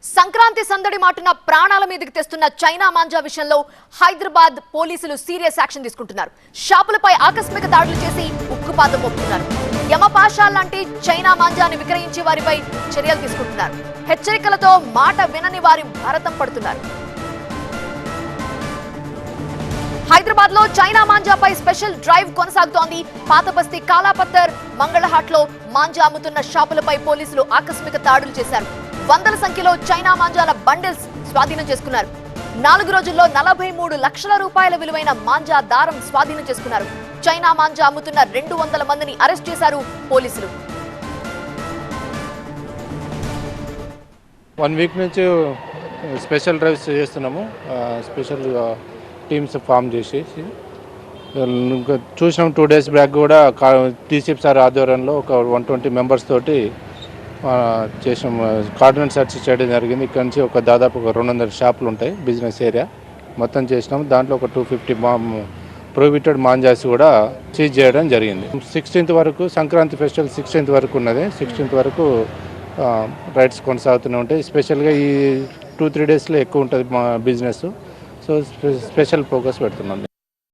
సంక్రాంతి సందడి మాటున ప్రాణాల మీదకి తెస్తున్న చైనా మాంజా విషయంలో హైదరాబాద్ పోలీసులు సీరియస్ యాక్షన్ తీసుకుంటున్నారు. షాపులపై ఆకస్మిక దాడులు చేసి ఉక్కుపాదం మోపుతున్నారు. యమపాషా లాంటి చైనా మాంజాని విక్రయించే వారిపై చర్యలు తీసుకుంటున్నారు. హెచ్చరికలతో మాట వినని వారి భారతం పడుతున్నారు. హైదరాబాద్ లో చైనా మాంజాపై స్పెషల్ డ్రైవ్ కొనసాగుతోంది. పాతబస్తీ, కాలాపత్తర్, మంగళహాట్ లో మాంజా అమ్ముతున్న షాపులపై పోలీసులు ఆకస్మిక దాడులు చేశారు. వందల సంఖ్యలో చైనా మాంజాల బండిల్స్ స్వాధీనం చేసుకున్నారు. 4 రోజుల్లో 43 లక్షల రూపాయల విలువైన మాంజా దారం స్వాధీనం చేసుకున్నారు. చైనా మాంజా అమ్ముతున్న 200 మందిని అరెస్ట్ చేశారు పోలీసులు. 1 వీక్ నుంచి స్పెషల్ డ్రైవ్స్ చేస్తున్నాము. స్పెషల్ టీమ్స్ ఫామ్ చేసి చూసినాం. 2 డేస్ బ్యాక్ కూడా టీసీఎఫ్ సార్ ఆధ్వర్యంలో ఒక 120 మెంబర్స్ తోటి చేసాం. కార్డనెట్ సెర్చ్ చేయడం జరిగింది. ఇక్కడ నుంచి దాదాపు 200 షాపులు ఉంటాయి, బిజినెస్ ఏరియా మొత్తం చేసినాం. దాంట్లో ఒక 250 ప్రొహిబిటెడ్ మాంజాస్ కూడా సీజ్ చేయడం జరిగింది. 16th వరకు సంక్రాంతి ఫెస్టివల్ 16th వరకు ఉన్నది. 16th వరకు రైడ్స్ కొనసాగుతూనే ఉంటాయి. స్పెషల్గా ఈ 2-3 డేస్లో ఎక్కువ ఉంటుంది మా బిజినెస్. సో స్పెషల్ ఫోకస్ పెడుతున్నాం.